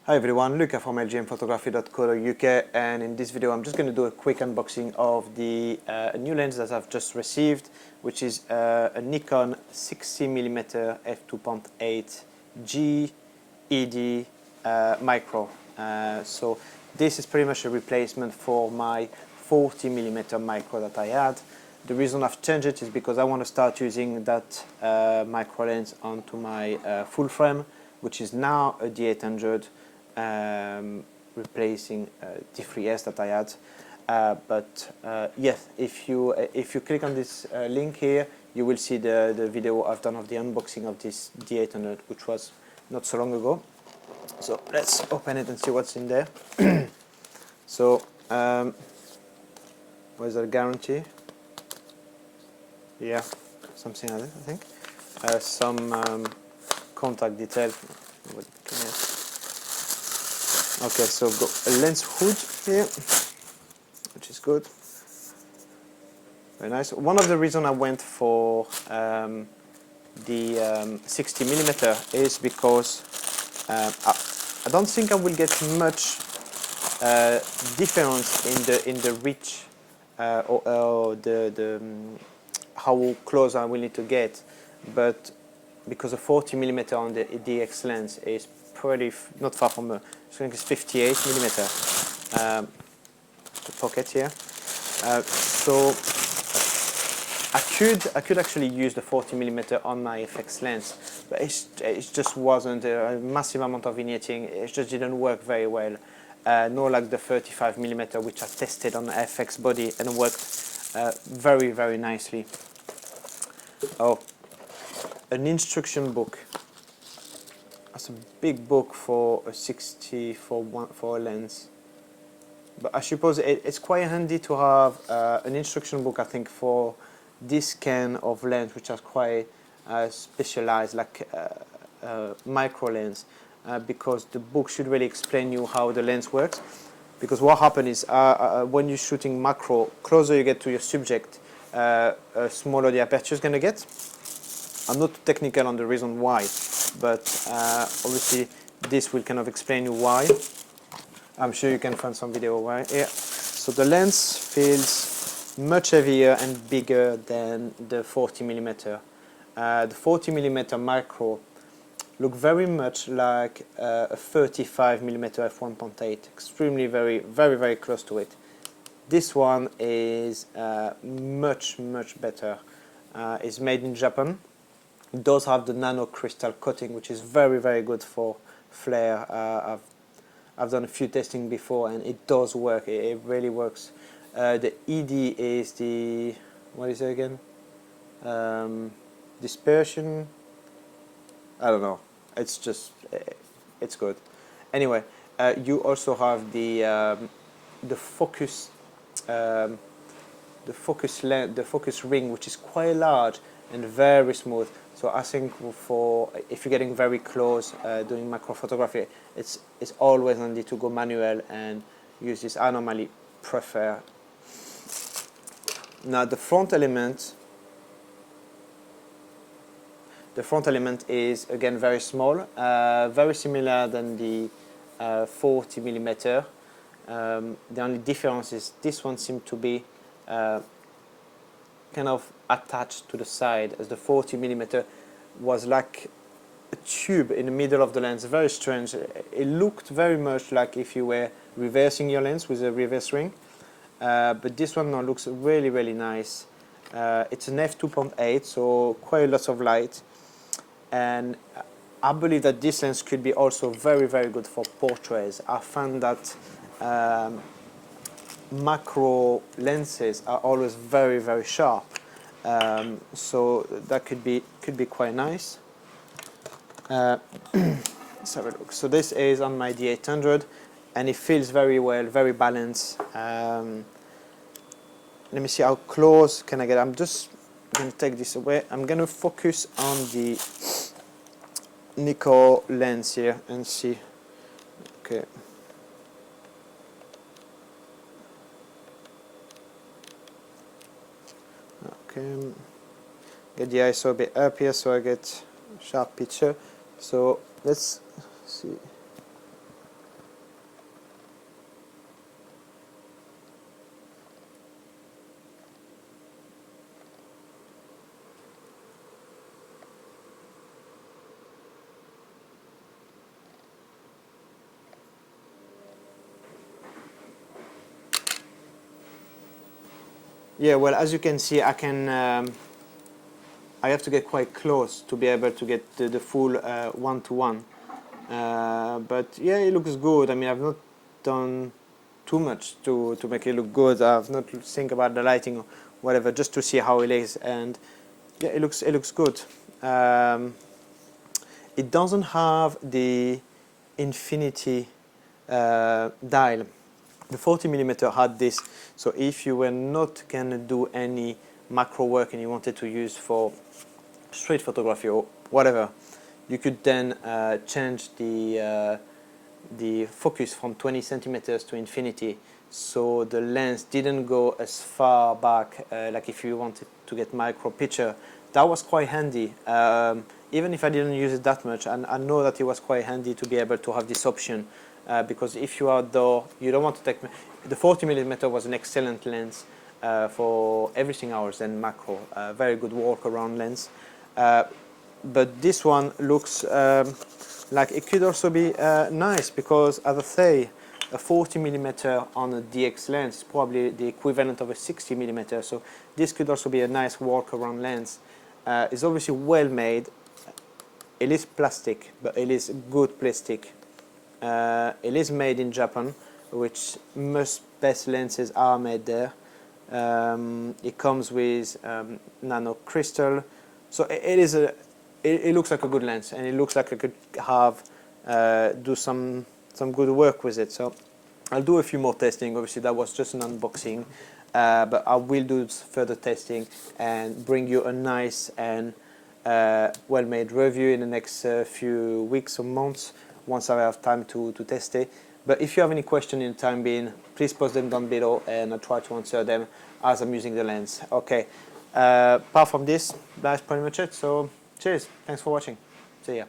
Hi everyone, Luca from lgmphotography.co.uk, and in this video I'm just going to do a quick unboxing of the new lens that I've just received, which is a Nikon 60mm f2.8 G ED micro. So this is pretty much a replacement for my 40mm micro that I had. The reason I've changed it is because I want to start using that micro lens onto my full frame, which is now a D800. Replacing D3S that I had, but yes, if you click on this link here, you will see the video I've done of the unboxing of this D800, which was not so long ago. So let's open it and see what's in there. So was there a guarantee? Yeah, something like that, I think. Some contact details. Okay, so I've got a lens hood here, which is good. Very nice. One of the reasons I went for the 60mm is because I don't think I will get much difference in the reach or the how close I will need to get, but because a 40mm on the DX lens is pretty not far from I think it's 58mm the pocket here. So I could actually use the 40mm on my FX lens, but it just wasn't a massive amount of vignetting. It just didn't work very well. Nor like the 35mm, which I tested on the FX body and worked very nicely. Oh, an instruction book. That's a big book for a 60 for a lens, but I suppose it's quite handy to have an instruction book. I think for this kind of lens, which are quite specialized, like micro lens, because the book should really explain you how the lens works. Because what happens is when you're shooting macro, closer you get to your subject, smaller the aperture is going to get. I'm not technical on the reason why, but obviously this will kind of explain you why. I'm sure you can find some video why. Yeah. So the lens feels much heavier and bigger than the 40mm. The 40mm micro look very much like a 35mm f1.8, extremely very close to it. This one is much better. It's made in Japan. It does have the nano crystal coating, which is very good for flare. I've done a few testing before, and it does work. It really works. The ED is the, what is it again? Dispersion. I don't know. It's just, it's good. Anyway, you also have the focus, the focus ring, which is quite large and very smooth. So I think for if you're getting very close doing macro photography, it's always handy to go manual and use this. I normally prefer. Now the front element is again very small, very similar than the 40mm. The only difference is this one seems to be kind of attached to the side, as the 40mm was like a tube in the middle of the lens. Very strange. It looked very much like if you were reversing your lens with a reverse ring, but this one now looks really nice. It's an f2.8, so quite lots of light, and I believe that this lens could be also very good for portraits. I found that macro lenses are always very sharp, so that could be quite nice. Let's have a look. So this is on my D800, and it feels very well, very balanced. Let me see how close can I get. I'm just going to take this away. I'm going to focus on the Nikon lens here and see. Okay. Okay, get the ISO a bit up here so I get a sharp picture. So let's see. Yeah, well, as you can see, I can. I have to get quite close to be able to get the full one-to-one. But yeah, it looks good. I mean, I've not done too much to make it look good. I've not think about the lighting or whatever, just to see how it is, and yeah, it looks good. It doesn't have the infinity dial. The 40mm had this, so if you were not gonna do any macro work and you wanted to use for street photography or whatever, you could then change the focus from 20 centimeters to infinity, so the lens didn't go as far back, like if you wanted to get micro picture. That was quite handy. Even if I didn't use it that much, and I know that it was quite handy to be able to have this option, because if you're outdoor, you don't want to take. The 40mm was an excellent lens for everything else than macro. Very good walk around lens. But this one looks like it could also be nice, because, as I say, a 40mm on a DX lens is probably the equivalent of a 60mm. So this could also be a nice walk around lens. It's obviously well made. It is plastic, but it is good plastic. It is made in Japan, which most best lenses are made there. It comes with nano crystal, so it is a. It looks like a good lens, and it looks like I could have do some good work with it. So I'll do a few more testing. Obviously, that was just an unboxing, but I will do further testing and bring you a nice and well-made review in the next few weeks or months, once I have time to test it. But if you have any question in the time being, please post them down below and I'll try to answer them as I'm using the lens. Okay, apart from this, that's pretty much it. So cheers, thanks for watching, see ya.